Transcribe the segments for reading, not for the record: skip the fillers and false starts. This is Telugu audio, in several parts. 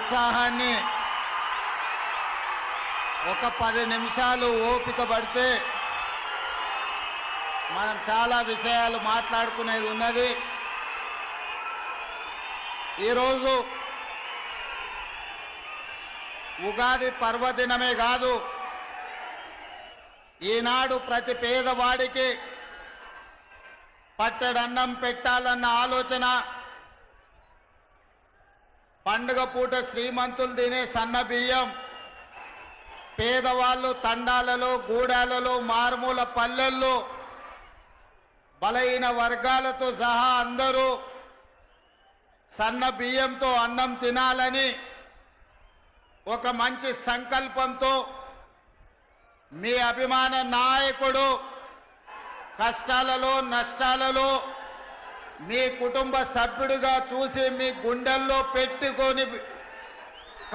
ఉత్సాహాన్ని ఒక 10 నిమిషాలు ఓపిక పడితే మనం చాలా విషయాలు మాట్లాడుకునేది ఉన్నది. ఈరోజు ఉగాది పర్వదినమే కాదు, ఈనాడు ప్రతి పేదవాడికి పట్టెడన్నం పెట్టాలన్న ఆలోచన, పండుగ పూట శ్రీమంతులు తినే సన్న బియ్యం, పేదవాళ్ళు తండాలలో గూడాలలో మారుమూల పల్లెల్లో బలహీన వర్గాలతో సహా అందరూ సన్న బియ్యంతో అన్నం తినాలని ఒక మంచి సంకల్పంతో మీ అభిమాన నాయకుడు కష్టాలలో నష్టాలలో మీ కుటుంబ సభ్యుడిగా చూసి మీ గుండెల్లో పెట్టుకొని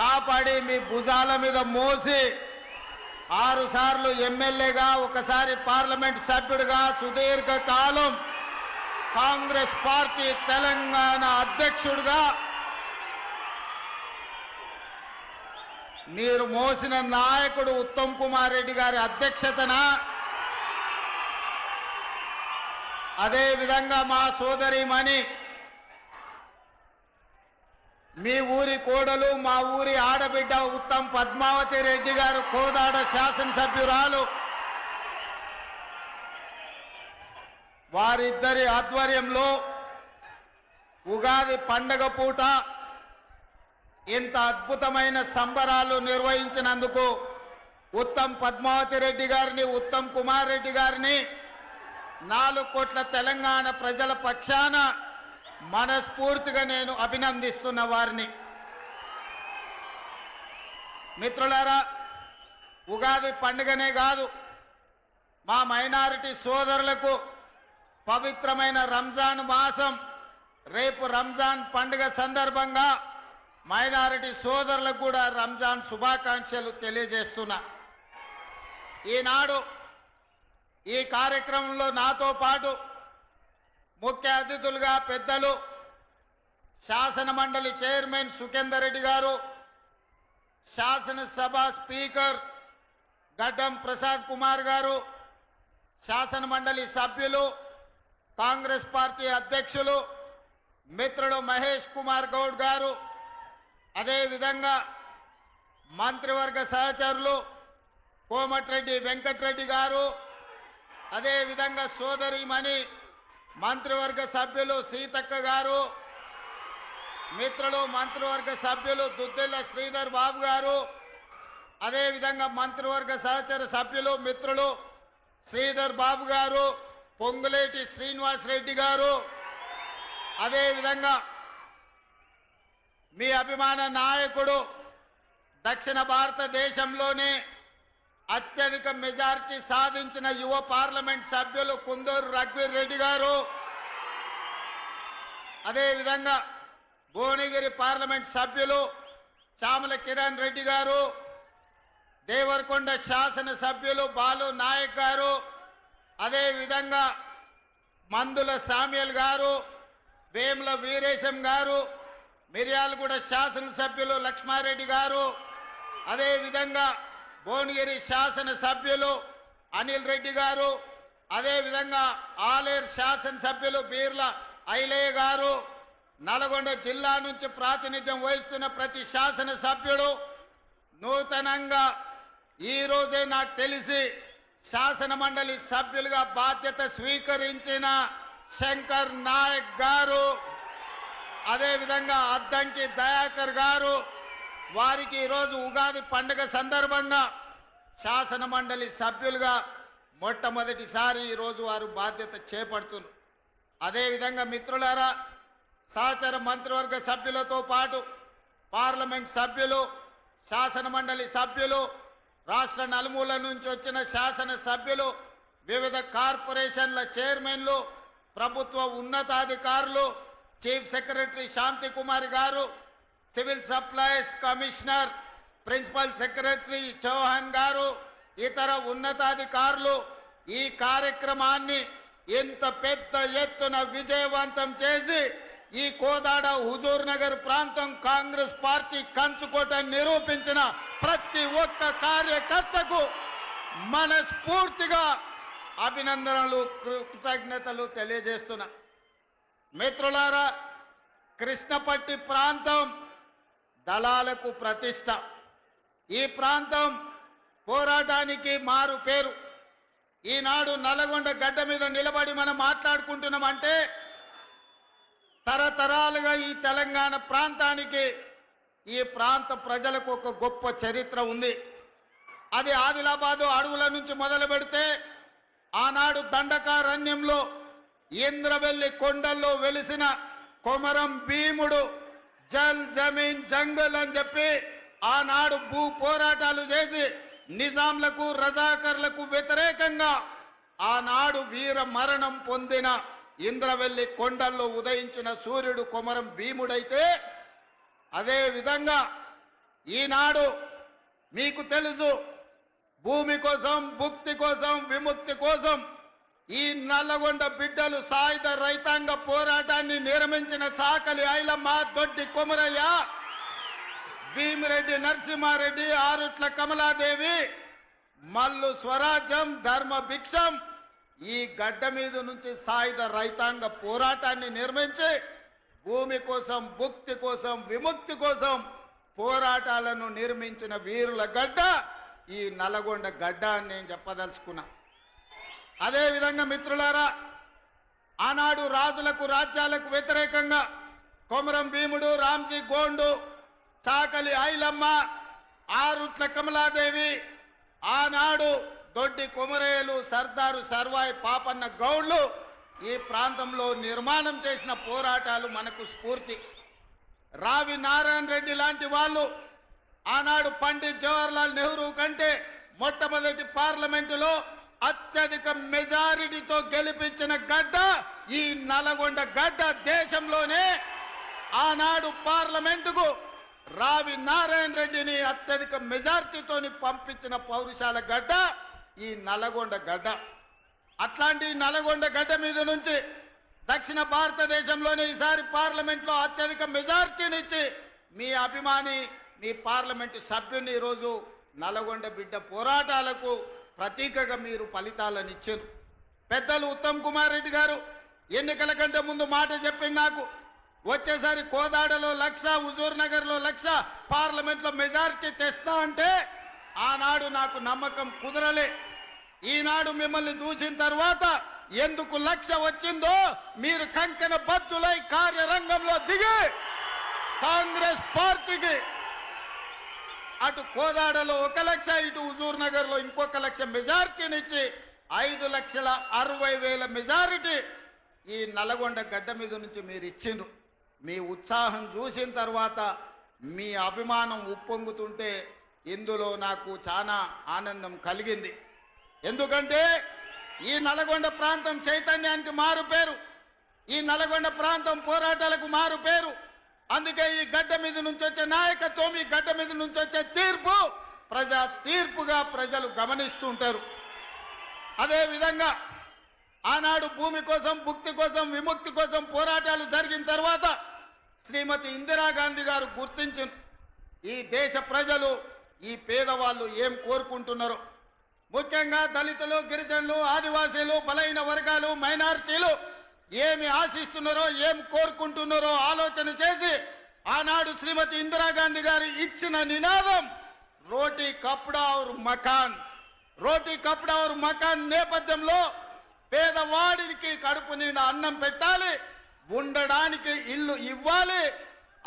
కాపాడి మీ భుజాల మీద మోసి 6 సార్లు ఎమ్మెల్యేగా, ఒకసారి పార్లమెంట్ సభ్యుడిగా, సుదీర్ఘ కాలం కాంగ్రెస్ పార్టీ తెలంగాణ అధ్యక్షుడిగా మీరు మోసిన నాయకుడు ఉత్తమ్ కుమార్ రెడ్డి గారి అధ్యక్షతన, అదే విధంగా మా సోదరిమణి మీ ఊరి కోడలు, మా ఊరి ఆడబిడ్డ ఉత్తమ్ పద్మావతి రెడ్డి గారు, కోదాడ శాసనసభ్యురాలు, వారిద్దరి ఆధ్వర్యంలో ఉగాది పండగ పూట ఇంత అద్భుతమైన సంబరాలు నిర్వహించినందుకు ఉత్తమ్ పద్మావతి రెడ్డి గారిని, ఉత్తమ్ కుమార్ రెడ్డి గారిని 4 కోట్ల తెలంగాణ ప్రజల పక్షాన మనస్ఫూర్తిగా నేను అభినందిస్తున్న వారిని. మిత్రులారా, ఉగాది పండుగనే కాదు, మా మైనారిటీ సోదరులకు పవిత్రమైన రంజాన్ మాసం, రేపు రంజాన్ పండుగ సందర్భంగా మైనారిటీ సోదరులకు కూడా రంజాన్ శుభాకాంక్షలు తెలియజేస్తున్నా. ఈనాడు ఈ కార్యక్రమంలో నాతో పాటు ముఖ్య అతిథులుగా పెద్దలు శాసన మండలి చైర్మన్ సుఖేందర్ రెడ్డి గారు, శాసనసభ స్పీకర్ గడ్డం ప్రసాద్ కుమార్ గారు, శాసన మండలి సభ్యులు, కాంగ్రెస్ పార్టీ అధ్యక్షులు మిత్రుడు మహేష్ కుమార్ గౌడ్ గారు, అదేవిధంగా మంత్రివర్గ సహచరులు కోమటిరెడ్డి వెంకటరెడ్డి గారు, అదేవిధంగా సోదరిమణి మంత్రివర్గ సభ్యులు సీతక్క గారు, మిత్రులు మంత్రివర్గ సభ్యులు దుద్దిల్ల శ్రీధర్ బాబు గారు, అదేవిధంగా మంత్రివర్గ సహచర సభ్యులు మిత్రులు శ్రీధర్ బాబు గారు, పొంగులేటి శ్రీనివాస్ రెడ్డి గారు, అదేవిధంగా మీ అభిమాన నాయకుడు దక్షిణ భారతదేశంలోనే అత్యధిక మెజారిటీ సాధించిన యువ పార్లమెంట్ సభ్యులు కుందూరు రఘువీర్ రెడ్డి గారు, అదేవిధంగా భువనగిరి పార్లమెంట్ సభ్యులు చామల కిరణ్ రెడ్డి గారు, దేవరకొండ శాసన సభ్యులు బాలు నాయక్ గారు, అదేవిధంగా మందుల సామ్యుల్ గారు, వేముల వీరేశం గారు, మిర్యాలగూడ శాసనసభ్యులు లక్ష్మారెడ్డి గారు, అదేవిధంగా భువనగిరి శాసన సభ్యులు అనిల్ రెడ్డి గారు, అదేవిధంగా ఆలేరు శాసనసభ్యులు బీర్ల ఐలయ్య గారు, నల్గొండ జిల్లా నుంచి ప్రాతినిధ్యం వహిస్తున్న ప్రతి శాసన సభ్యుడు, నూతనంగా ఈ రోజే నాకు తెలిసి శాసన మండలి సభ్యులుగా బాధ్యత స్వీకరించిన శంకర్ నాయక్ గారు, అదేవిధంగా అద్దంకి దయాకర్ గారు, వారికి ఈరోజు ఉగాది పండుగ సందర్భంగా శాసన మండలి సభ్యులుగా మొట్టమొదటిసారి ఈరోజు వారు బాధ్యత చేపడుతున్నారు. అదేవిధంగా మిత్రులారా, సహచర మంత్రివర్గ సభ్యులతో పాటు పార్లమెంట్ సభ్యులు, శాసన మండలి సభ్యులు, రాష్ట్ర నలుమూల నుంచి వచ్చిన శాసన సభ్యులు, వివిధ కార్పొరేషన్ల చైర్మన్లు, ప్రభుత్వ ఉన్నతాధికారులు, chief secretary Shanti Kumar garu, civil supplies commissioner, principal secretary Chauhan garu, ఇతర ఉన్నతాధికారులు ఈ కార్యక్రమాన్ని ఇంత పెద్ద ఎత్తున విజయవంతం చేసి ఈ కోదాడ హుజూర్ నగర్ ప్రాంతం కాంగ్రెస్ పార్టీ కంచుకోట నిరూపించిన ప్రతి ఒక్క కార్యకర్తకు మనస్ఫూర్తిగా అభినందనలు కృతజ్ఞతలు తెలియజేస్తున్నా. మిత్రులారా, కృష్ణపట్టి ప్రాంతం దళాలకు ప్రతిష్ట. ఈ ప్రాంతం పోరాటానికి మారు పేరు. ఈనాడు నల్లగొండ గడ్డ మీద నిలబడి మనం మాట్లాడుకుంటున్నామంటే తరతరాలుగా ఈ తెలంగాణ ప్రాంతానికి, ఈ ప్రాంత ప్రజలకు ఒక గొప్ప చరిత్ర ఉంది. అది ఆదిలాబాదు అడవుల నుంచి మొదలు పెడితే ఆనాడు దండకారణ్యంలో ఇంద్రవెల్లి కొండల్లో వెలిసిన కొమరం భీముడు జల్ జమీన్ జంగల్ అని చెప్పి ఆనాడు భూ పోరాటాలు చేసి నిజాంలకు రజాకర్లకు వ్యతిరేకంగా ఆనాడు వీర మరణం పొందిన ఇంద్రవెల్లి కొండల్లో ఉదయించిన సూర్యుడు కొమరం భీముడైతే, అదే విధంగా ఈనాడు మీకు తెలుసు భూమి కోసం, భుక్తి కోసం, విముక్తి కోసం ఈ నల్లగొండ బిడ్డలు సాయుధ రైతాంగ పోరాటాన్ని నిర్మించిన చాకలి ఐలమ్మ, దొడ్డి కొమరయ్య, భీమిరెడ్డి నరసింహారెడ్డి, ఆరుట్ల కమలాదేవి, మల్లు స్వరాజ్యం, ధర్మ భిక్షం ఈ గడ్డ మీద నుంచి సాయుధ రైతాంగ పోరాటాన్ని నిర్మించి భూమి కోసం, భుక్తి కోసం, విముక్తి కోసం పోరాటాలను నిర్మించిన వీరుల గడ్డ ఈ నల్లగొండ గడ్డ అని నేను చెప్పదలుచుకున్నా. అదేవిధంగా మిత్రులారా, ఆనాడు రాజులకు రాజ్యాలకు వ్యతిరేకంగా కొమరం భీముడు, రామ్జీ గోండు, చాకలి ఐలమ్మ, ఆరుట్ల కమలాదేవి, ఆనాడు దొడ్డి కొమరేలు, సర్దారు సర్వాయి పాపన్న గౌడ్లు ఈ ప్రాంతంలో నిర్మాణం చేసిన పోరాటాలు మనకు స్ఫూర్తి. రావి నారాయణ రెడ్డి లాంటి వాళ్ళు ఆనాడు పండిత్ జవహర్లాల్ నెహ్రూ కంటే మొట్టమొదటి పార్లమెంటులో అత్యధిక మెజారిటీతో గెలిపించిన గడ్డ ఈ నల్లగొండ గడ్డ. దేశంలోనే ఆనాడు పార్లమెంటుకు రావి నారాయణ రెడ్డిని అత్యధిక మెజారిటీతోని పంపించిన పౌరుషాల గడ్డ ఈ నల్లగొండ గడ్డ. అట్లాంటి నల్లగొండ గడ్డ మీద నుంచి దక్షిణ భారతదేశంలోనే ఈసారి పార్లమెంట్లో అత్యధిక మెజారిటీనిచ్చి మీ అభిమాని, మీ పార్లమెంటు సభ్యుని ఈరోజు నల్లగొండ బిడ్డ పోరాటాలకు ప్రతీకగా మీరు ఫలితాలను ఇచ్చారు. పెద్దలు ఉత్తమ్ కుమార్ రెడ్డి గారు ఎన్నికల కంటే ముందు మాట చెప్పింది నాకు, వచ్చేసారి కోదాడలో 1,00,000, హుజూర్ నగర్లో 1,00,000 పార్లమెంట్లో మెజారిటీ తెస్తా అంటే ఆనాడు నాకు నమ్మకం కుదరలే. ఈనాడు మిమ్మల్ని చూసిన తర్వాత ఎందుకు 1,00,000 వచ్చిందో మీరు కంకణ బద్దులై కార్యరంగంలో దిగి కాంగ్రెస్ పార్టీకి అటు కోదాడలో 1,00,000, ఇటు హుజూర్ నగర్ లో ఇంకొక 1,00,000 మెజారిటీనిచ్చి 5,60,000 మెజారిటీ ఈ నల్లగొండ గడ్డ మీద నుంచి మీరు ఇచ్చిండ్రు. మీ ఉత్సాహం చూసిన తర్వాత మీ అభిమానం ఉప్పొంగుతుంటే ఇందులో నాకు చాలా ఆనందం కలిగింది. ఎందుకంటే ఈ నల్లగొండ ప్రాంతం చైతన్యానికి మారు పేరు, ఈ నల్లగొండ ప్రాంతం పోరాటాలకు మారు పేరు. అందుకే ఈ గడ్డ మీద నుంచి వచ్చే నాయకత్వం, ఈ గడ్డ మీద నుంచి వచ్చే తీర్పు ప్రజా తీర్పుగా ప్రజలు గమనిస్తుంటారు. అదేవిధంగా ఆనాడు భూమి కోసం, భుక్తి కోసం, విముక్తి కోసం పోరాటాలు జరిగిన తర్వాత శ్రీమతి ఇందిరాగాంధీ గారు గుర్తించిన ఈ దేశ ప్రజలు, ఈ పేదవాళ్ళు ఏం కోరుకుంటున్నారో, ముఖ్యంగా దళితులు, గిరిజనులు, ఆదివాసీలు, బలైన వర్గాలు, మైనారిటీలు ఏమి ఆశిస్తున్నారో, ఏం కోరుకుంటున్నారో ఆలోచన చేసి ఆనాడు శ్రీమతి ఇందిరాగాంధీ గారు ఇచ్చిన నినాదం రోటీ కప్డా ఔర్ మకాన్. రోటీ కప్డా ఔర్ మకాన్ నేపథ్యంలో పేదవాడికి కడుపు నిండా అన్నం పెట్టాలి, ఉండడానికి ఇల్లు ఇవ్వాలి,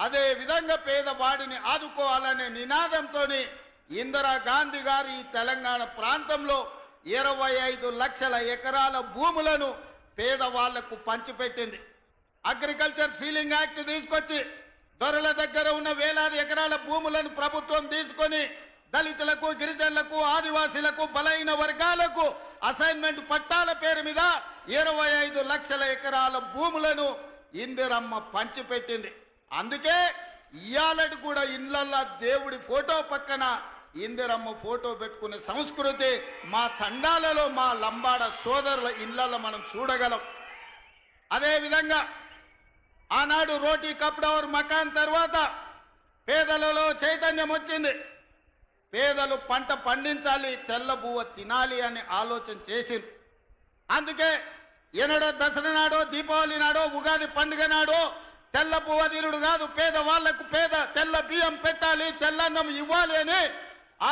అదే విధంగా పేదవాడిని ఆదుకోవాలనే నినాదంతో ఇందిరాగాంధీ గారు ఈ తెలంగాణ ప్రాంతంలో 25 లక్షల ఎకరాల భూములను పేదవాళ్లకు పంచిపెట్టింది. అగ్రికల్చర్ సీలింగ్ యాక్ట్ తీసుకొచ్చి దొరల దగ్గర ఉన్న వేలాది ఎకరాల భూములను ప్రభుత్వం తీసుకొని దళితులకు, గిరిజనులకు, ఆదివాసీలకు, బలైన వర్గాలకు అసైన్మెంట్ పట్టాల పేరు మీద 25 లక్షల ఎకరాల భూములను ఇందిరమ్మ పంచిపెట్టింది. అందుకే ఇయాలటి కూడా ఇళ్లల్లో దేవుడి ఫోటో పక్కన ఇందిరమ్మ ఫోటో పెట్టుకునే సంస్కృతి మా తండాలలో, మా లంబాడ సోదరుల ఇళ్లలో మనం చూడగలం. అదేవిధంగా ఆనాడు రోటీ కప్డవర్ మకాన్ తర్వాత పేదలలో చైతన్యం వచ్చింది. పేదలు పంట పండించాలి, తెల్ల బువ్వ తినాలి అని ఆలోచన చేసింది. అందుకే ఎన్నడో దసరా నాడో, దీపావళి నాడో, ఉగాది పండుగ నాడో తెల్ల బువ్వ తినుడు కాదు, పేదవాళ్లకు తెల్ల బియ్యం పెట్టాలి, తెల్లన్నం ఇవ్వాలి అని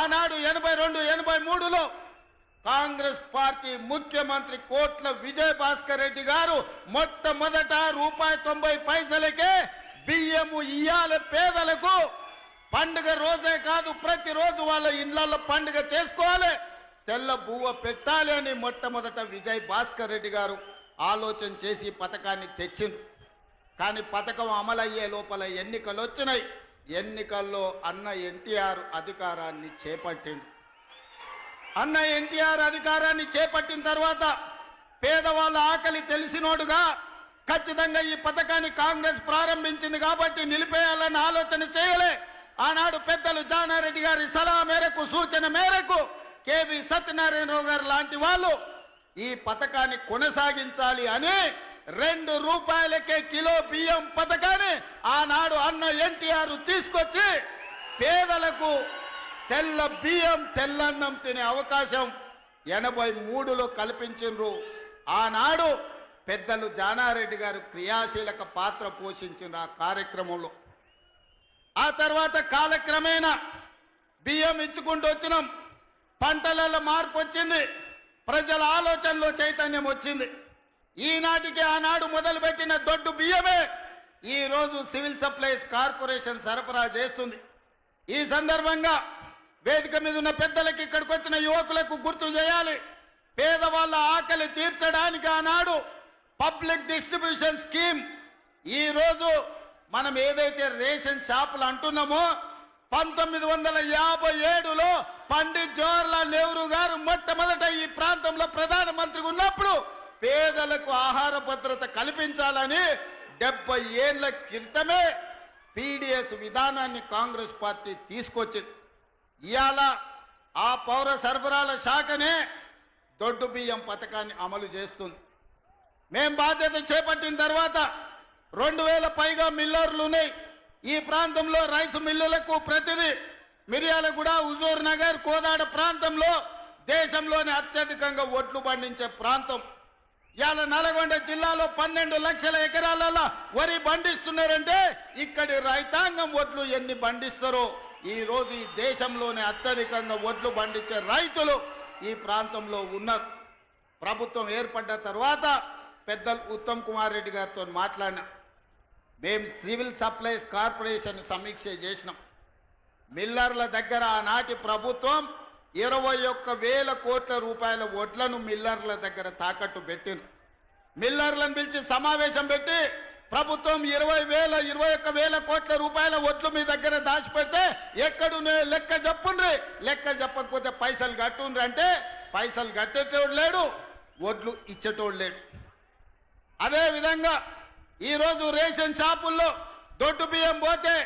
ఆనాడు 82, 83లో కాంగ్రెస్ పార్టీ ముఖ్యమంత్రి కోట్ల విజయభాస్కర్ రెడ్డి గారు మొట్టమొదట ₹90 బియ్యము ఇయ్యాలి పేదలకు. పండుగ రోజే కాదు, ప్రతిరోజు వాళ్ళ ఇళ్లలో పండుగ చేసుకోవాలి, తెల్ల బువ్వ పెట్టాలి అని మొట్టమొదట విజయభాస్కర్ రెడ్డి గారు ఆలోచన చేసి పథకాన్ని తెచ్చింది. కానీ పథకం అమలయ్యే లోపల ఎన్నికలు వచ్చినాయి. ఎన్నికల్లో అన్న ఎన్టీఆర్ అధికారాన్ని చేపట్టింది. అన్న ఎన్టీఆర్ అధికారాన్ని చేపట్టిన తర్వాత పేదవాళ్ళ ఆకలి తెలిసినోడుగా ఖచ్చితంగా ఈ పథకాన్ని కాంగ్రెస్ ప్రారంభించింది కాబట్టి నిలిపేయాలన్న ఆలోచన చేయలే. ఆనాడు పెద్దలు జానారెడ్డి గారి సలహా మేరకు, సూచన మేరకు కేవీ సత్యనారాయణరావు గారు లాంటి వాళ్ళు ఈ పథకాన్ని కొనసాగించాలి అని ₹2 కిలో బియ్యం పథకాన్ని ఆనాడు అన్న ఎన్టీఆర్ తీసుకొచ్చి పేదలకు తెల్ల బియ్యం, తెల్లన్నం తినే అవకాశం 83లో కల్పించిండ్రు. ఆనాడు పెద్దలు జానారెడ్డి గారు క్రియాశీలక పాత్ర పోషించిన ఆ కార్యక్రమంలో. ఆ తర్వాత కాలక్రమేణా బియ్యం ఇచ్చుకుంటూ వచ్చినాం. పంటలలో మార్పు వచ్చింది, ప్రజల ఆలోచనలో చైతన్యం వచ్చింది. ఈనాటికి ఆనాడు మొదలుపెట్టిన దొడ్డు బియ్యమే ఈ రోజు సివిల్ సప్లైస్ కార్పొరేషన్ సరఫరా చేస్తుంది. ఈ సందర్భంగా వేదిక మీద ఉన్న పెద్దలకు, ఇక్కడికి వచ్చిన యువకులకు గుర్తు చేయాలి, పేదవాళ్ళ ఆకలి తీర్చడానికి ఆనాడు పబ్లిక్ డిస్ట్రిబ్యూషన్ స్కీమ్, ఈ రోజు మనం ఏదైతే రేషన్ షాపులు అంటున్నామో 1957లో పండిత్ జవహర్లాల్ నెహ్రూ గారు మొట్టమొదట ఈ ప్రాంతంలో ప్రధానమంత్రిగా ఉన్నప్పుడు పేదలకు ఆహార భద్రత కల్పించాలని 70 ఏళ్ల క్రితమే పీడీఎస్ విధానాన్ని కాంగ్రెస్ పార్టీ తీసుకొచ్చింది. ఇవాళ ఆ పౌర సరఫరాల శాఖనే దొడ్డు బియ్యం పథకాన్ని అమలు చేస్తుంది. మేం బాధ్యత చేపట్టిన తర్వాత 2000 పైగా మిల్లర్లు ఉన్నాయి ఈ ప్రాంతంలో. రైసు మిల్లులకు ప్రతిదీ మిర్యాలగూడ, హుజూర్ నగర్, కోదాడ ప్రాంతంలో దేశంలోనే అత్యధికంగా ఒడ్లు పండించే ప్రాంతం. ఇవాళ నల్గొండ జిల్లాలో 12 లక్షల ఎకరాలలో వరి పండిస్తున్నారంటే ఇక్కడి రైతాంగం ఒడ్లు ఎన్ని పండిస్తారో, ఈ రోజు ఈ దేశంలోనే అత్యధికంగా ఒడ్లు పండించే రైతులు ఈ ప్రాంతంలో ఉన్నారు. ప్రభుత్వం ఏర్పడ్డ తర్వాత పెద్దలు ఉత్తమ్ కుమార్ రెడ్డి గారితో మాట్లాడినా. మేము సివిల్ సప్లైస్ కార్పొరేషన్ సమీక్ష చేసినాం. మిల్లర్ల దగ్గర ఆనాటి ప్రభుత్వం 21,000 కోట్ల రూపాయల వడ్లను మిల్లర్ల దగ్గర తాకట్టు పెట్టింది. మిల్లర్లను పిలిచి సమావేశం పెట్టి ప్రభుత్వం 21,000 కోట్ల రూపాయల వడ్లు మీ దగ్గర దాచిపెడితే ఎక్కడునే లెక్క చెప్పుండ్రి, లెక్క చెప్పకపోతే పైసలు కట్టుండ్రి అంటే పైసలు కట్టేటోడు లేడు, వడ్లు ఇచ్చేటోడు లేడు. అదేవిధంగా ఈరోజు రేషన్ షాపుల్లో దొడ్డు బియ్యం పోతే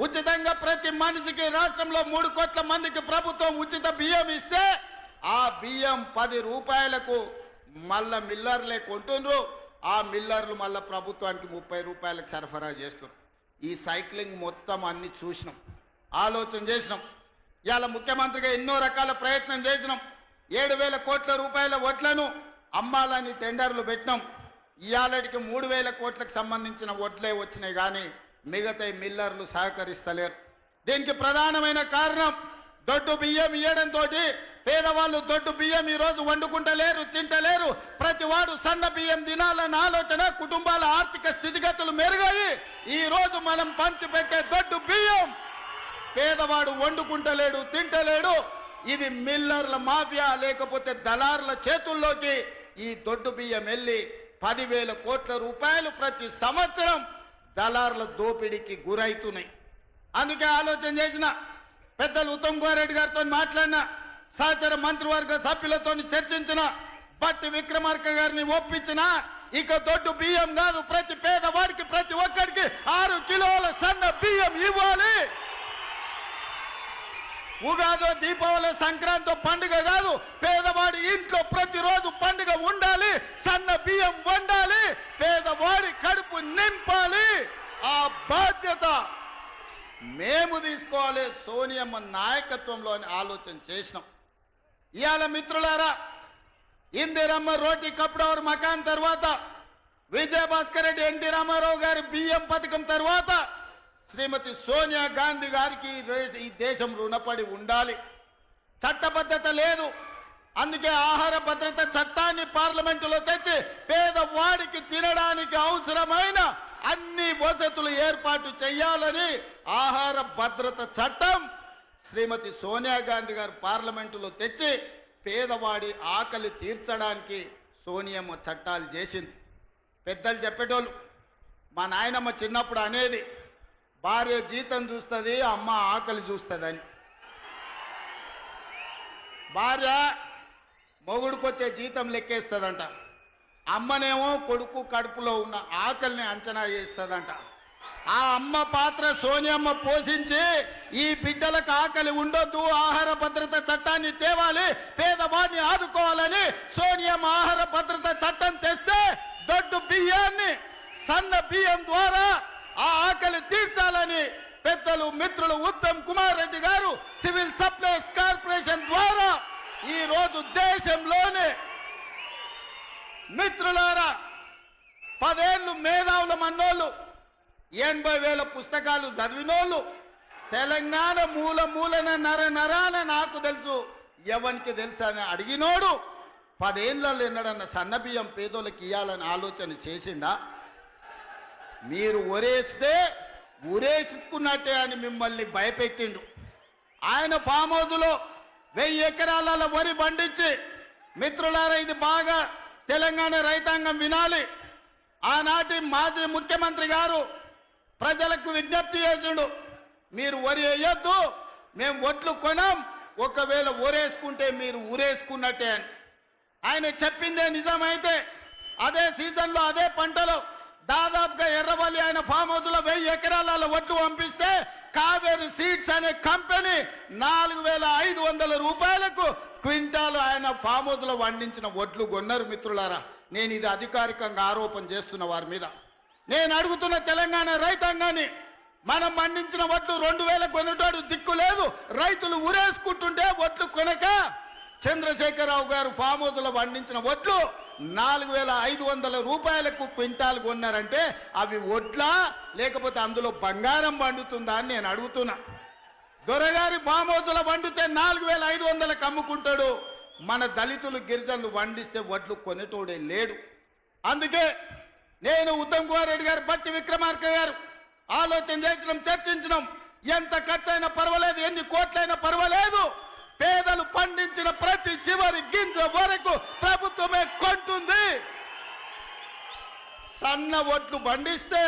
ఉచితంగా ప్రతి మనిషికి రాష్ట్రంలో 3 కోట్ల మందికి ప్రభుత్వం ఉచిత బియ్యం ఇస్తే ఆ బియ్యం 10 రూపాయలకు మళ్ళా మిల్లర్లే కొంటుండ్రు. ఆ మిల్లర్లు మళ్ళా ప్రభుత్వానికి 30 రూపాయలకు సరఫరా చేస్తున్నారు. ఈ సైక్లింగ్ మొత్తం అన్ని చూసినాం, ఆలోచన చేసినాం. ఇవాళ ముఖ్యమంత్రిగా ఎన్నో రకాల ప్రయత్నం చేసినాం. 7,000 కోట్ల రూపాయల వడ్లను అమ్మాలని టెండర్లు పెట్టినాం. ఇవాళకి 3,000 కోట్లకు సంబంధించిన వడ్లే వచ్చినాయి కానీ మిగతా మిల్లర్లు సహకరిస్తలేరు. దీనికి ప్రధానమైన కారణం దొడ్డు బియ్యం ఇవ్వడంతో పేదవాళ్ళు దొడ్డు బియ్యం ఈ రోజు వండుకుంటలేరు, తింటలేరు. ప్రతి వాడు సన్న బియ్యం తినాలన్న ఆలోచన, కుటుంబాల ఆర్థిక స్థితిగతులు మెరుగాయి. ఈ రోజు మనం పంచిపెట్టే దొడ్డు బియ్యం పేదవాడు వండుకుంటలేడు, తింటలేడు. ఇది మిల్లర్ల మాఫియా లేకపోతే దళారుల చేతుల్లోకి ఈ దొడ్డు బియ్యం వెళ్ళి 10,000 కోట్ల రూపాయలు ప్రతి సంవత్సరం దళారుల దోపిడీకి గురైతున్నాయి. అందుకే ఆలోచన చేసిన పెద్దలు ఉత్తమ్ కుమార్ రెడ్డి గారితో మాట్లాడిన, సహచర మంత్రివర్గ సభ్యులతో చర్చించిన, బట్టి విక్రమార్క గారిని ఒప్పించిన, ఇక దొడ్డు బియ్యం కాదు, ప్రతి పేదవాడికి ప్రతి ఒక్కడికి 6 కిలోల సన్న బియ్యం ఇవ్వాలి. ఉగాదో, దీపావళి, సంక్రాంతి పండుగ కాదు, పేదవాడి ఇంట్లో ప్రతిరోజు పండుగ ఉండాలి, సన్న బియ్యం వండాలి, పేదవాడి కడుపు నింపాలి. తేవాలి సోనియమ్మ నాయకత్వంలో అని ఆలోచన చేసినాం. ఇవాళ మిత్రులారా, ఇందిరమ్మ రోటీ కప్డవర్ మకాన్ తర్వాత, విజయభాస్కర్ రెడ్డి ఎన్టీ రామారావు గారి బియ్యం పథకం తర్వాత శ్రీమతి సోనియా గాంధీ గారికి ఈ దేశం రుణపడి ఉండాలి. చట్టబద్ధత లేదు. అందుకే ఆహార భద్రత చట్టాన్ని పార్లమెంటులో తెచ్చి పేదవాడికి తినడానికి అవసరమైన అన్ని వసతులు ఏర్పాటు చేయాలని ఆహార భద్రత చట్టం శ్రీమతి సోనియా గాంధీ గారు పార్లమెంటులో తెచ్చి పేదవాడి ఆకలి తీర్చడానికి సోనియమ్మ చట్టాలు చేసింది. పెద్దలు చెప్పేటోళ్ళు, మా నాయనమ్మ చిన్నప్పుడు అనేది, భార్య జీతం చూస్తుంది, అమ్మ ఆకలి చూస్తుందని. భార్య మొగుడుకొచ్చే జీతం లెక్కేస్తుందంట, అమ్మనేమో కొడుకు కడుపులో ఉన్న ఆకలిని అంచనా చేస్తుందంట. ఆ అమ్మ పాత్ర సోనియమ్మ పోషించి ఈ బిడ్డలకు ఆకలి ఉండొద్దు, ఆహార భద్రత చట్టాన్ని తేవాలి, పేదవాడిని ఆదుకోవాలని సోనియమ్మ ఆహార భద్రత చట్టం తెస్తే దొడ్డు బియ్యాన్ని సన్న బియ్యం ద్వారా ఆ ఆకలి తీర్చాలని పెద్దలు మిత్రులు ఉత్తమ్ కుమార్ రెడ్డి గారు సివిల్ సప్లైస్ కార్పొరేషన్ ద్వారా ఈ రోజు దేశంలోనే మిత్రులారా 10 ఏళ్ళు మేధావుల మన్నోళ్ళు, 80,000 పుస్తకాలు చదివినోళ్ళు, తెలంగాణ మూల మూలన నరాన నాకు తెలుసు ఎవరికి తెలుసు అని అడిగినోడు 10 ఏళ్ళలో ఎన్నడన్న సన్నబియ్యం పేదోళ్ళకి ఇవ్వాలని ఆలోచన చేసిండా? మీరు ఒరేస్తే ఉరేసుకున్నట్టే అని మిమ్మల్ని భయపెట్టిండు. ఆయన ఫామ్ హౌస్లో 1000 ఎకరాల వరి పండించి, మిత్రులారా ఇది బాగా తెలంగాణ రైతాంగం వినాలి, ఆనాటి మాజీ ముఖ్యమంత్రి గారు ప్రజలకు విజ్ఞప్తి చేసిండు, మీరు వరి వేయొద్దు, మేము ఒట్లు కొనం, ఒకవేళ ఊరేసుకుంటే మీరు ఊరేసుకున్నట్టే అని. ఆయన చెప్పిందే నిజమైతే అదే సీజన్లో అదే పంటలో దాదాపుగా ఎర్రవల్లి ఆయన ఫామ్ హౌస్ లో 1000 ఎకరాల ఒట్లు పంపిస్తే కావేరి సీడ్స్ అనే కంపెనీ 4,500 రూపాయలకు క్వింటాలు ఆయన ఫామ్ హౌస్ లో పండించిన ఒడ్లు కొన్నారు. మిత్రులారా, నేను ఇది అధికారికంగా ఆరోపణ చేస్తున్న వారి మీద. నేను అడుగుతున్న తెలంగాణ రైతాంగాన్ని, మనం పండించిన ఒడ్లు 2,000 కొనేటోడు దిక్కు లేదు, రైతులు ఊరేసుకుంటుంటే ఒడ్లు కొనక చంద్రశేఖరరావు గారు ఫామ్ హౌస్ లో పండించిన ఒడ్లు 4,500 రూపాయలకు క్వింటాల్ కొన్నారంటే అవి ఒడ్లా లేకపోతే అందులో బంగారం పండుతుందా అని నేను అడుగుతున్నా. దొరగారి ఫామ్ హౌస్ లో పండితే 4,500కు అమ్ముకుంటాడు, మన దళితులు గిరిజనులు పండిస్తే ఒడ్లు కొనేటోడే లేడు. అందుకే నేను ఉత్తమ్ కుమార్ రెడ్డి గారు, బట్టి విక్రమార్క గారు ఆలోచన చేసినాం, చర్చించినాం. ఎంత ఖర్చైనా పర్వాలేదు, ఎన్ని కోట్లైనా పర్వాలేదు, పేదలు పండించిన ప్రతి చివరి గింజ వరకు ప్రభుత్వమే కొంటుంది. సన్న ఒడ్లు పండిస్తే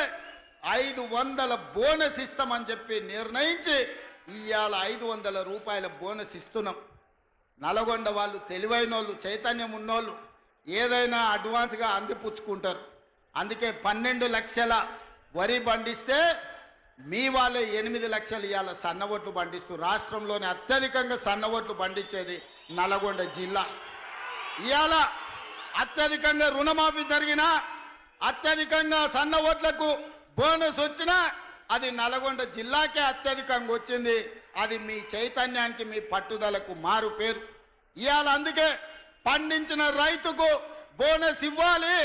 500 బోనస్ ఇస్తామని చెప్పి నిర్ణయించి ఇవాళ 500 రూపాయల బోనస్ ఇస్తున్నాం. నల్గొండ వాళ్ళు తెలివైన వాళ్ళు, చైతన్యం ఉన్నోళ్ళు ఏదైనా అడ్వాన్స్గా అందిపుచ్చుకుంటారు. అందుకే 12 లక్షల వరి పండిస్తే మీ వాళ్ళే 8 లక్షలు ఇవాళ సన్న ఒడ్లు పండిస్తూ రాష్ట్రంలోనే అత్యధికంగా సన్న ఒడ్లు పండించేది నల్గొండ జిల్లా. ఇవాళ అత్యధికంగా రుణమాఫీ జరిగినా, అత్యధికంగా సన్న ఒడ్లకు బోనస్ వచ్చినా అది నల్గొండ జిల్లాకే అత్యధికంగా వచ్చింది. అది మీ చైతన్యానికి, మీ పట్టుదలకు మారు పేరు. ఇవాళ అందుకే పండించిన రైతుకు బోనస్ ఇవ్వాలి,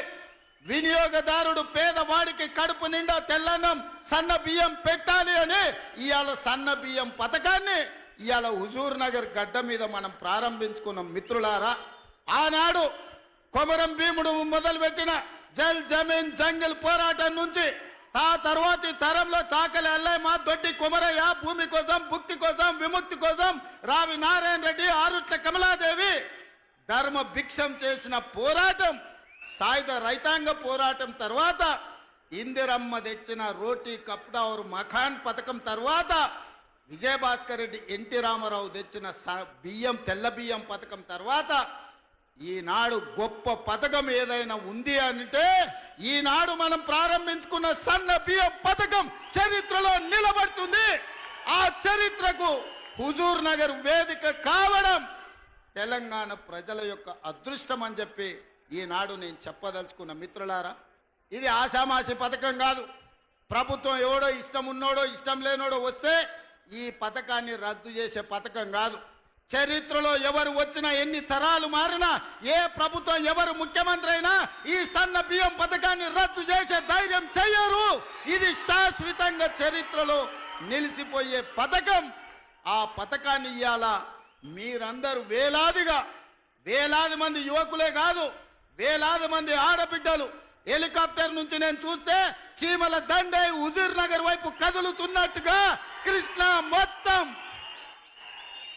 వినియోగదారుడు పేదవాడికి కడుపు నిండా తెల్లన్నం సన్న బియ్యం పెట్టాలి అని ఇవాళ సన్న బియ్యం పథకాన్ని ఇవాళ హుజూర్ నగర్ గడ్డ మీద మనం ప్రారంభించుకున్నాం. మిత్రులారా, ఆనాడు కొమరం భీముడు మొదలుపెట్టిన జల్ జమీన్ జంగిల్ పోరాటం నుంచి ఆ తర్వాతి తరంలో చాకలి అల్లయ్య, దొడ్డి కుమరయ్య, భూమి కోసం, భుక్తి కోసం, విముక్తి కోసం రావి నారాయణ రెడ్డి, ఆరుట్ల కమలాదేవి ధర్మ భిక్షం చేసిన పోరాటం, సాయుధ రైతాంగ పోరాటం తర్వాత ఇందిరమ్మ తెచ్చిన రోటీ కప్డవర్ మఖాన్ పథకం తర్వాత విజయభాస్కర్ రెడ్డి ఎన్టీ రామారావు తెచ్చిన బియ్యం తెల్ల బియ్యం పథకం తర్వాత ఈనాడు గొప్ప పథకం ఏదైనా ఉంది అంటే ఈనాడు మనం ప్రారంభించుకున్న సన్న బియ్యం పథకం చరిత్రలో నిలబడుతుంది. ఆ చరిత్రకు హుజూర్ నగర్ వేదిక కావడం తెలంగాణ ప్రజల యొక్క అదృష్టం అని చెప్పి ఈనాడు నేను చెప్పదలుచుకున్న. మిత్రులారా, ఇది ఆషామాషి పథకం కాదు. ప్రభుత్వం ఎవడో ఇష్టం ఉన్నోడో ఇష్టం లేనోడో వస్తే ఈ పథకాన్ని రద్దు చేసే పథకం కాదు. చరిత్రలో ఎవరు వచ్చినా, ఎన్ని తరాలు మారినా, ఏ ప్రభుత్వం ఎవరు ముఖ్యమంత్రి అయినా ఈ సన్న బియ్యం పథకాన్ని రద్దు చేసే ధైర్యం చెయ్యరు. ఇది శాశ్వతంగా చరిత్రలో నిలిచిపోయే పథకం. ఆ పథకాన్ని ఇయ్యాల మీరందరూ వేలాది మంది యువకులే కాదు, వేలాది మంది ఆడబిడ్డలు హెలికాప్టర్ నుంచి నేను చూస్తే చీమల దండే హుజూర్ నగర్ వైపు కదులుతున్నట్టుగా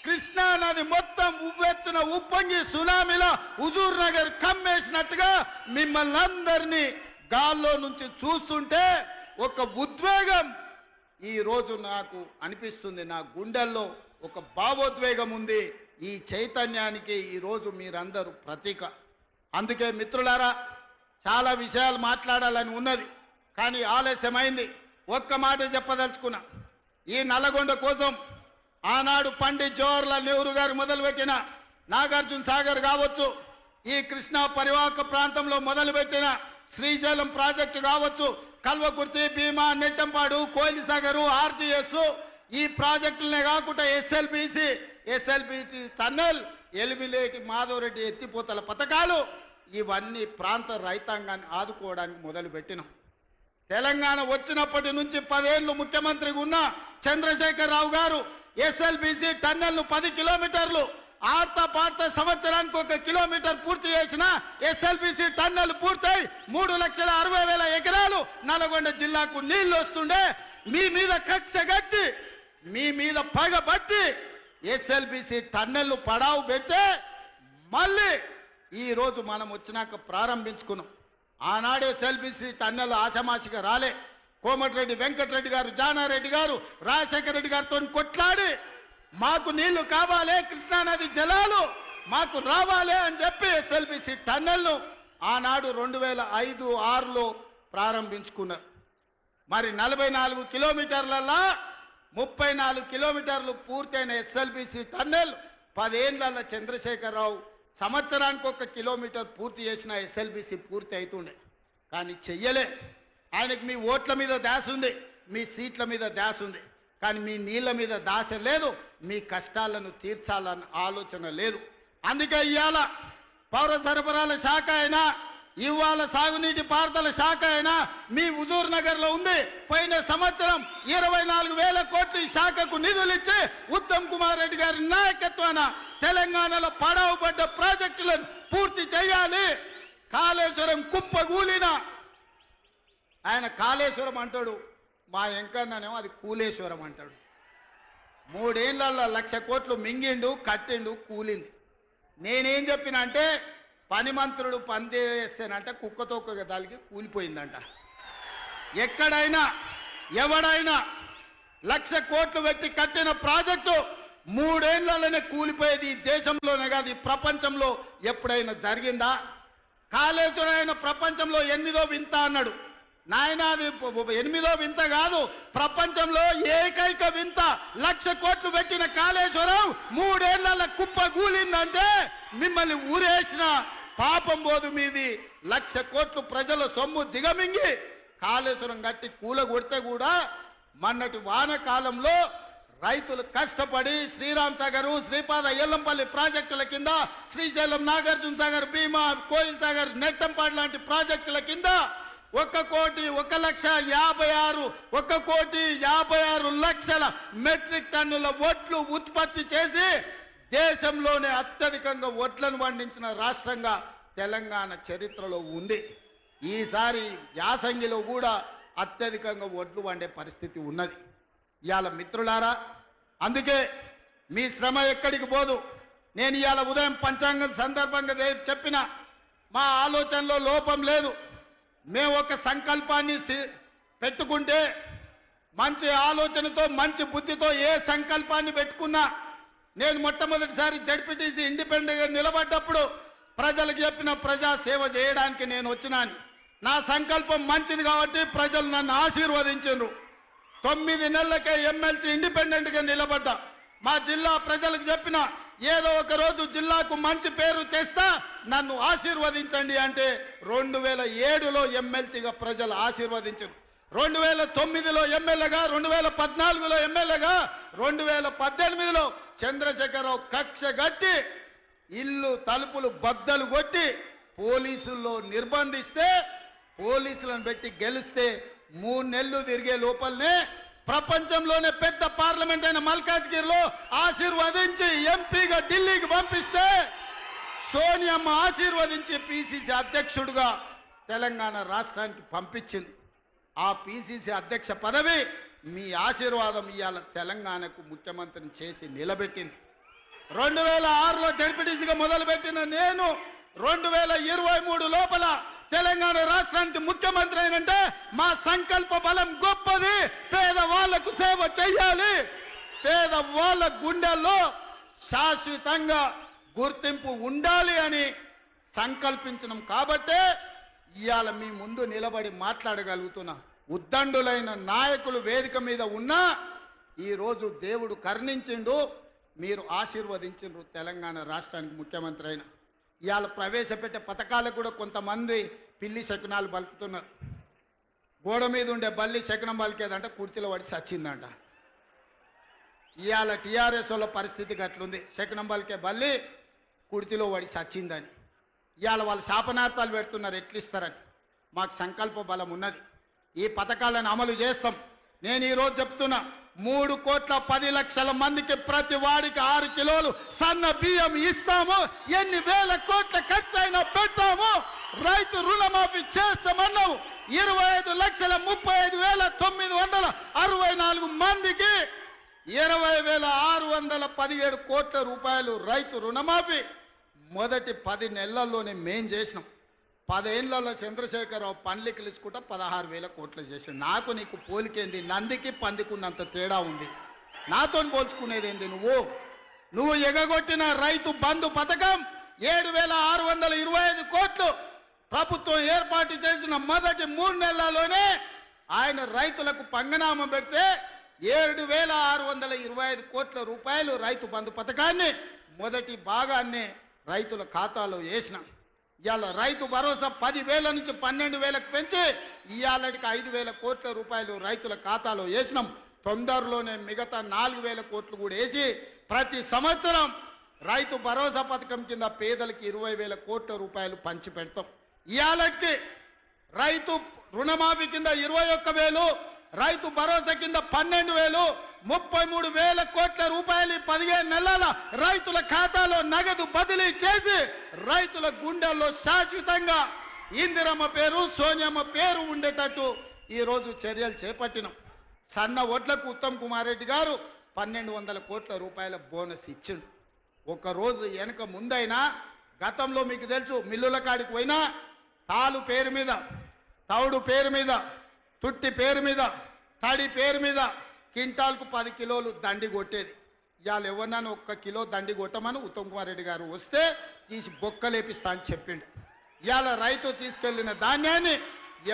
కృష్ణా నది మొత్తం ఉవ్వెత్తున ఉప్పొంగి సునామీలో హుజూర్ నగర్ కమ్మేసినట్టుగా మిమ్మల్ని అందరినీ గాల్లో నుంచి చూస్తుంటే ఒక ఉద్వేగం ఈ రోజు నాకు అనిపిస్తుంది. నా గుండెల్లో ఒక భావోద్వేగం ఉంది. ఈ చైతన్యానికి ఈ రోజు మీరందరూ ప్రతీక. అందుకే మిత్రులారా, చాలా విషయాలు మాట్లాడాలని ఉన్నది, కానీ ఆలస్యమైంది. ఒక్క మాట చెప్పదలుచుకున్నా. ఈ నల్లగొండ కోసం ఆనాడు పండిత్ జవహర్లాల్ నెహ్రూ గారు మొదలుపెట్టిన నాగార్జున సాగర్ కావచ్చు, ఈ కృష్ణా పరివాహక ప్రాంతంలో మొదలుపెట్టిన శ్రీశైలం ప్రాజెక్టు కావచ్చు, కల్వకుర్తి, భీమా, నెట్టంపాడు, కోయిలసాగరు, ఆర్టీఎస్, ఈ ప్రాజెక్టులనే కాకుండా ఎస్ఎల్బిసి టన్నెల్, ఎలిమిలేటి మాధవరెడ్డి ఎత్తిపోతల పథకాలు, ఇవన్నీ ప్రాంత రైతాంగాన్ని ఆదుకోవడానికి మొదలుపెట్టినాం. తెలంగాణ వచ్చినప్పటి నుంచి 10 ఏళ్లు ముఖ్యమంత్రిగా ఉన్న చంద్రశేఖరరావు గారు ఎస్ఎల్బిసి టన్నెల్ను 10 కిలోమీటర్లు, ఆర్త పార్త సంవత్సరానికి 1 కిలోమీటర్ పూర్తి చేసిన ఎస్ఎల్బిసి టన్నెల్ పూర్తయి 3,60,000 ఎకరాలు నల్గొండ జిల్లాకు నీళ్లు వస్తుండే మీ మీద కక్ష గట్టి, మీ మీద పగబట్టి ఎస్ఎల్బిసి టన్నెల్ను పడావు పెట్టే మళ్ళీ ఈ రోజు మనం వచ్చినాక ప్రారంభించుకున్నాం. ఆనాడే ఎస్ఎల్బిసి టన్నెల్ ఆషమాషిగా రాలే. కోమటిరెడ్డి వెంకటరెడ్డి గారు, జానారెడ్డి గారు, రాజశేఖర రెడ్డి గారితో కొట్లాడి మాకు నీళ్లు కావాలి, కృష్ణానది జలాలు మాకు రావాలి అని చెప్పి ఎస్ఎల్బిసి టన్నెల్ను ఆనాడు 2005-6లో ప్రారంభించుకున్నారు. మరి 44 కిలోమీటర్లలో 34 కిలోమీటర్లు పూర్తయిన ఎస్ఎల్బిసి టన్నెల్ 10 ఏళ్లలో చంద్రశేఖరరావు సంవత్సరానికి 1 కిలోమీటర్ పూర్తి చేసిన ఎస్ఎల్బిసి పూర్తి అవుతుండే, కానీ చెయ్యలే. ఆయనకు మీ ఓట్ల మీద ధ్యాస ఉంది, మీ సీట్ల మీద ధ్యాస ఉంది, కానీ మీ నీళ్ల మీద దాస లేదు, మీ కష్టాలను తీర్చాలన్న ఆలోచన లేదు. అందుకే ఇవాళ పౌర సరఫరాల శాఖ అయినా, ఇవాళ సాగునీటి పారుదల శాఖ అయినా మీ హుజూర్ నగర్ లో ఉంది. పోయిన సంవత్సరం 24,000 కోట్లు ఈ శాఖకు నిధులు ఇచ్చి ఉత్తమ్ కుమార్ రెడ్డి గారి నాయకత్వాన తెలంగాణలో పడవబడ్డ ప్రాజెక్టులను పూర్తి చేయాలి. కాళేశ్వరం కుప్పగూలిన ఆయన కాళేశ్వరం అంటాడు, మా ఎంకన్ననేమో అది కూలేశ్వరం అంటాడు. 3 ఏళ్లలో 1,00,000 కోట్లు మింగిండు, కట్టిండు, కూలింది. నేనేం చెప్పిన అంటే పని మంత్రుడు పనిచేస్తేనంట కుక్కతో దానికి కూలిపోయిందంట. ఎక్కడైనా ఎవడైనా 1,00,000 కోట్లు పెట్టి కట్టిన ప్రాజెక్టు 3 ఏళ్లలోనే కూలిపోయేది. ఈ దేశంలోనే కాదు, ఈ ప్రపంచంలో ఎప్పుడైనా జరిగిందా? కాళేశ్వరం ఆయన ప్రపంచంలో 8వ వింత అన్నాడు. నాయన అది 8వ వింత కాదు, ప్రపంచంలో ఏకైక వింత. 1,00,000 కోట్లు పెట్టిన కాళేశ్వరం 3 ఏళ్ల కుప్ప కూలిందంటే మిమ్మల్ని ఊరేసిన పాపం పోదు మీది. 1,00,000 కోట్లు ప్రజల సొమ్ము దిగమింగి కాళేశ్వరం కట్టి కూలగొడితే కూడా మొన్నటి వానకాలంలో రైతులు కష్టపడి శ్రీరామ్ సాగర్, శ్రీపాద ఎల్లంపల్లి ప్రాజెక్టుల కింద, శ్రీశైలం, నాగార్జున సాగర్, భీమా, కోయిల్ సాగర్, నెట్టంపాడు లాంటి ప్రాజెక్టుల కింద 1,56,00,000 మెట్రిక్ టన్నుల వడ్లు ఉత్పత్తి చేసి దేశంలోనే అత్యధికంగా వడ్లను పండించిన రాష్ట్రంగా తెలంగాణ చరిత్రలో ఉంది. ఈసారి యాసంగిలో కూడా అత్యధికంగా వడ్లు వండే పరిస్థితి ఉన్నది. ఇవాళ మిత్రులారా, అందుకే మీ శ్రమ ఎక్కడికి పోదు. నేను ఇవాళ ఉదయం పంచాంగం సందర్భంగా చెప్పిన మా ఆలోచనలో లోపం లేదు. మేము ఒక సంకల్పాన్ని పెట్టుకుంటే మంచి ఆలోచనతో, మంచి బుద్ధితో ఏ సంకల్పాన్ని పెట్టుకున్నా, నేను మొట్టమొదటిసారి జడ్పీటీసీ ఇండిపెండెంట్గా నిలబడ్డప్పుడు ప్రజలకు చెప్పిన ప్రజా సేవ చేయడానికి నేను వచ్చినాను. నా సంకల్పం మంచిది కాబట్టి ప్రజలు నన్ను ఆశీర్వదించారు. 9 నెలలకే ఎమ్మెల్సీ ఇండిపెండెంట్గా నిలబడ్డా. మా జిల్లా ప్రజలకు చెప్పిన ఏదో ఒక రోజు జిల్లాకు మంచి పేరు తెస్తా, నన్ను ఆశీర్వదించండి అంటే 2007లో ఎమ్మెల్సీగా ప్రజలు ఆశీర్వదించారు. 2009లో ఎమ్మెల్యేగా, 2014లో ఎమ్మెల్యేగా, 2018లో చంద్రశేఖరరావు కక్ష గట్టి ఇల్లు తలుపులు బద్దలు కొట్టి పోలీసుల్లో నిర్బంధిస్తే, పోలీసులను పెట్టి గెలిస్తే 3 నెలలు తిరిగే లోపలనే ప్రపంచంలోనే పెద్ద పార్లమెంట్ అయిన మల్కాజ్గిరిలో ఆశీర్వదించి ఎంపీగా ఢిల్లీకి పంపిస్తే సోనియమ్మ ఆశీర్వదించి పిసిసి అధ్యక్షుడిగా తెలంగాణ రాష్ట్రానికి పంపించింది. ఆ పిసిసి అధ్యక్ష పదవి మీ ఆశీర్వాదం ఇవాళ తెలంగాణకు ముఖ్యమంత్రిని చేసి నిలబెట్టింది. 2006లో జడ్పీటీసీగా మొదలుపెట్టిన నేను 2023 లోపల తెలంగాణ రాష్ట్రానికి ముఖ్యమంత్రి అయినంటే మా సంకల్ప బలం గొప్పది. పేదవాళ్లకు సేవ చెయ్యాలి, పేదవాళ్ల గుండెల్లో శాశ్వతంగా గుర్తింపు ఉండాలి అని సంకల్పించడం కాబట్టే ఇవాళ మీ ముందు నిలబడి మాట్లాడగలుగుతున్నా. ఉద్దండులైన నాయకులు వేదిక మీద ఉన్నా ఈరోజు దేవుడు కరుణించిండు, మీరు ఆశీర్వదించిండ్రు తెలంగాణ రాష్ట్రానికి ముఖ్యమంత్రి అయిన. ఇవాళ ప్రవేశపెట్టే పథకాలకు కూడా కొంతమంది పిల్లి శకునాలు పలుకుతున్నారు. గోడ మీద ఉండే బల్లి శకునం పలికేదంట, కుర్చీలో పడి సచ్చిందంట. ఇవాళ టీఆర్ఎస్ వాళ్ళ పరిస్థితి అట్లుంది, శకునం పలికే బల్లి కుర్చీలో పడి సచ్చిందని. ఇవాళ వాళ్ళు శాపనార్థాలు పెడుతున్నారు, ఎట్లిస్తారని. మాకు సంకల్ప బలం ఉన్నది, ఈ పథకాలను అమలు చేస్తాం. నేను ఈరోజు చెప్తున్నా, 3,10,00,000 మందికి ప్రతి వాడికి 6 కిలోలు సన్న బియ్యం ఇస్తాము. ఎన్ని వేల కోట్ల ఖర్చు అయినా పెడతాము. రైతు రుణమాఫీ చేస్తామన్నాము. 25,35,964 మందికి 20,617 కోట్ల రూపాయలు రైతు రుణమాఫీ మొదటి 10 నెలల్లోనే మేం చేసినాం. 10 ఏళ్లలో చంద్రశేఖరరావు పండ్లకి ఇచ్చుకుంటా 16,000 కోట్లు చేశాడు. నాకు నీకు పోలికేంది? నందికి పందికున్నంత తేడా ఉంది. నాతో పోల్చుకునేది ఏంది? నువ్వు ఎగగొట్టిన రైతు బంధు పథకం 7,625 కోట్లు ప్రభుత్వం ఏర్పాటు చేసిన మొదటి 3 నెలల్లోనే ఆయన రైతులకు పంగనామం పెడితే 7,625 కోట్ల రూపాయలు రైతు బంధు పథకాన్ని మొదటి భాగాన్ని రైతుల ఖాతాలో వేసినాం. ఇవాళ రైతు భరోసా 10,000 నుంచి 12,000కు పెంచి ఇవాళకి 5,000 కోట్ల రూపాయలు రైతుల ఖాతాలో వేసినాం. తొందరలోనే మిగతా 4,000 కోట్లు కూడా వేసి ప్రతి సంవత్సరం రైతు భరోసా పథకం కింద పేదలకి 20,000 కోట్ల రూపాయలు పంచి పెడతాం. ఇవాళకి రైతు రుణమాఫీ కింద 21,000, రైతు భరోసా కింద 12,000, 33,000 కోట్ల రూపాయలు 15 నెలల రైతుల ఖాతాలో నగదు బదిలీ చేసి రైతుల గుండెల్లో శాశ్వతంగా ఇందిరమ్మ పేరు, సోనియమ్మ పేరు ఉండేటట్టు ఈరోజు చర్యలు చేపట్టినాం. సన్న వడ్లకు ఉత్తమ్ కుమార్ రెడ్డి గారు 1,200 కోట్ల రూపాయల బోనస్ ఇచ్చిండు. ఒకరోజు వెనక ముందైనా గతంలో మీకు తెలుసు, మిల్లుల కాడికి పోయినా తాలు పేరు మీద, తౌడు పేరు మీద, తుట్టి పేరు మీద, తడి పేరు మీద క్వింటాల్కు 10 కిలోలు దండి కొట్టేది. ఇవాళ ఎవరినైనా 1 కిలో దండి కొట్టమని ఉత్తమ్ కుమార్ రెడ్డి గారు వస్తే తీసి బొక్కలేపిస్తా అని చెప్పిండు. ఇవాళ రైతు తీసుకెళ్లిన ధాన్యాన్ని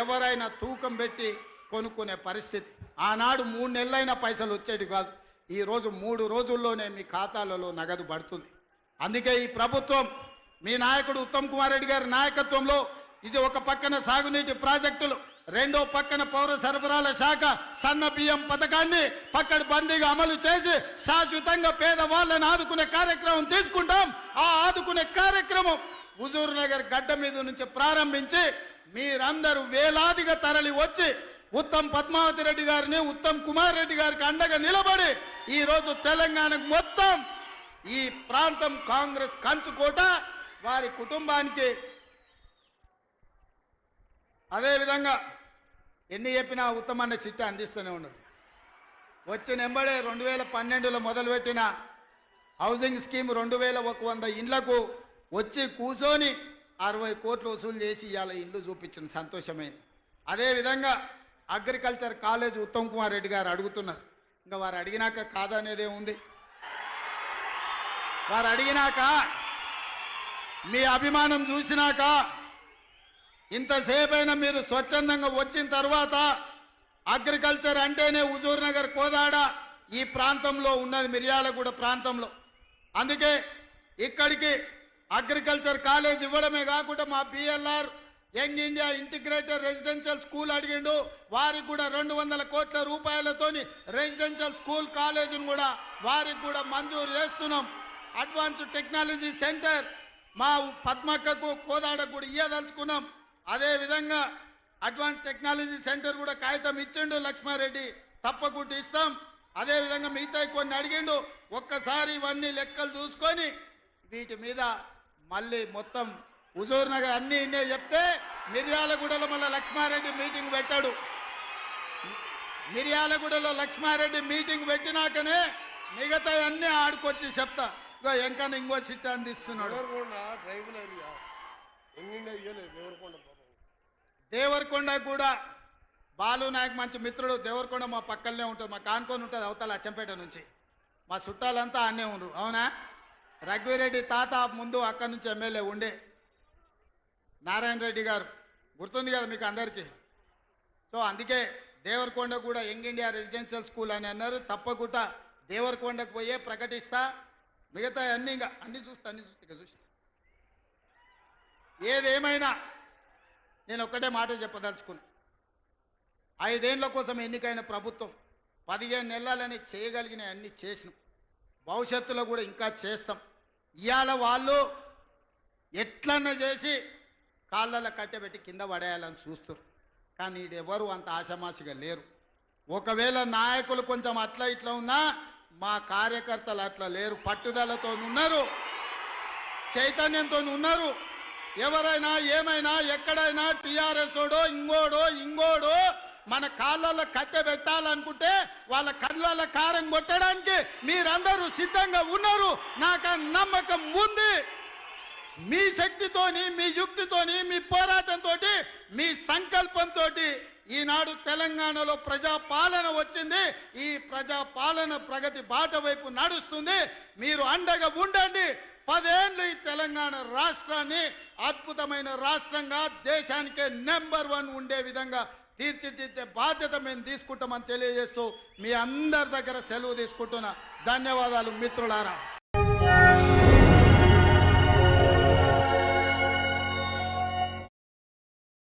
ఎవరైనా తూకం పెట్టి కొనుక్కునే పరిస్థితి. ఆనాడు 3 నెలలైనా పైసలు వచ్చేది కాదు. ఈరోజు 3 రోజుల్లోనే మీ ఖాతాలలో నగదు పడుతుంది. అందుకే ఈ ప్రభుత్వం మీ నాయకుడు ఉత్తమ్ కుమార్ రెడ్డి గారి నాయకత్వంలో ఇది ఒక పక్కన సాగునీటి ప్రాజెక్టులు, రెండో పక్కన పౌర సరఫరాల శాఖ సన్న బియ్యం పథకాన్ని పకడ్బందీగా అమలు చేసి శాశ్వతంగా పేదవాళ్ళని ఆదుకునే కార్యక్రమం తీసుకుంటాం. ఆ ఆదుకునే కార్యక్రమం హుజూర్ నగర్ గడ్డ మీద నుంచి ప్రారంభించి మీరందరూ వేలాదిగా తరలి వచ్చి ఉత్తమ్ పద్మావతి రెడ్డి గారిని, ఉత్తమ్ కుమార్ రెడ్డి గారికి అండగా నిలబడి ఈరోజు తెలంగాణకు మొత్తం ఈ ప్రాంతం కాంగ్రెస్ కంచుకోట, వారి కుటుంబానికి అదేవిధంగా ఎన్ని చెప్పినా ఉత్తమన్న సిట్టి అందిస్తూనే ఉన్నాడు. వచ్చిన ఎంబడే 2012లో మొదలుపెట్టిన హౌసింగ్ స్కీమ్ 2,100 ఇండ్లకు వచ్చి కూర్చొని 60 కోట్లు వసూలు చేసి ఇవాళ ఇండ్లు చూపించిన సంతోషమైంది. అదేవిధంగా అగ్రికల్చర్ కాలేజ్ ఉత్తమ్ కుమార్ రెడ్డి గారు అడుగుతున్నారు. ఇంకా వారు అడిగినాక కాదనేదే ఉంది. వారు అడిగినాక మీ అభిమానం చూసినాక ఇంతసేపైనా మీరు స్వచ్ఛందంగా వచ్చిన తర్వాత అగ్రికల్చర్ అంటేనే హుజూర్ నగర్, కోదాడ ఈ ప్రాంతంలో ఉన్నది, మిర్యాలగూడ ప్రాంతంలో. అందుకే ఇక్కడికి అగ్రికల్చర్ కాలేజ్ ఇవ్వడమే కాకుండా మా BLR young India integrated residential school అడిగిండు, వారికి కూడా 200 కోట్ల రూపాయలతోని రెసిడెన్షియల్ స్కూల్ కాలేజీని కూడా వారికి కూడా మంజూరు చేస్తున్నాం. అడ్వాన్స్డ్ టెక్నాలజీ సెంటర్ మా పద్మక్కకు కోదాడకు కూడా ఇయ్యదలుచుకున్నాం. అదే విధంగా అడ్వాన్స్ టెక్నాలజీ సెంటర్ కూడా కాగితం ఇచ్చిండు లక్ష్మారెడ్డి, తప్పకుండా ఇస్తాం. అదే విధంగా మిగతా కొన్ని అడిగిండు. ఒక్కసారి ఇవన్నీ లెక్కలు చూసుకొని వీటి మీద మళ్ళీ మొత్తం హుజూర్ నగర్ అన్ని ఇన్నే చెప్తే మిర్యాలగూడలో మళ్ళీ లక్ష్మారెడ్డి మీటింగ్ పెట్టాడు. మిర్యాలగూడలో లక్ష్మారెడ్డి మీటింగ్ పెట్టినాకనే మిగతా అన్నీ ఆడుకొచ్చి చెప్తా. ఎంకన్నా ఇంకో సిట్ అందిస్తున్నాడు. దేవరకొండ కూడా బాలు నాయక్ మంచి మిత్రుడు. దేవరకొండ మా పక్కనే ఉంటుంది, మా కానుకొని ఉంటుంది అవతల అచ్చంపేట నుంచి. మా చుట్టాలంతా అన్నే ఉండు. అవునా? రఘువీరెడ్డి తాత ముందు అక్కడి నుంచి ఎమ్మెల్యే ఉండే నారాయణ రెడ్డి గారు గుర్తుంది కదా మీకు అందరికీ. సో అందుకే దేవరకొండ కూడా యంగ్ ఇండియా రెసిడెన్షియల్ స్కూల్ అని అన్నారు. తప్పకుండా దేవరకొండకు పోయే ప్రకటిస్తా. మిగతా అన్ని ఇంకా అన్ని చూస్తా చూస్తా. ఏదేమైనా నేను ఒక్కటే మాట చెప్పదలుచుకున్నా. 5 ఏళ్ల కోసం ఎన్నికైన ప్రభుత్వం 15 నెలలని చేయగలిగిన అన్ని చేసినాం. భవిష్యత్తులో కూడా ఇంకా చేస్తాం. ఇవాళ వాళ్ళు ఎట్లన్నా చేసి కాళ్ళలో కట్టెబెట్టి కింద పడేయాలని చూస్తారు. కానీ ఇది ఎవరు అంత ఆషామాషిగా లేరు. ఒకవేళ నాయకులు కొంచెం అట్లా ఇట్లా ఉన్నా మా కార్యకర్తలు అట్లా లేరు. పట్టుదలతో ఉన్నారు, చైతన్యంతో ఉన్నారు. ఎవరైనా ఏమైనా ఎక్కడైనా టీఆర్ఎస్ ఓడో ఇంగోడో మన కాళ్ళల్లో కట్టె పెట్టాలనుకుంటే వాళ్ళ కళ్ళ కారం కొట్టడానికి మీరందరూ సిద్ధంగా ఉన్నారు. నాకు ఆ నమ్మకం ఉంది. మీ శక్తితోని, మీ యుక్తితోని, మీ పోరాటంతో, మీ సంకల్పంతో ఈనాడు తెలంగాణలో ప్రజాపాలన వచ్చింది. ఈ ప్రజాపాలన ప్రగతి బాట వైపు నడుస్తుంది. మీరు అండగా ఉండండి. 10 ఏళ్ళు ఈ తెలంగాణ రాష్ట్రాన్ని అద్భుతమైన రాష్ట్రంగా దేశానికే నెంబర్ 1 ఉండే విధంగా తీర్చిదిద్దే బాధ్యత మేము తీసుకుంటామని తెలియజేస్తూ మీ అందరి దగ్గర సెలవు తీసుకుంటున్నా. ధన్యవాదాలు మిత్రులారా.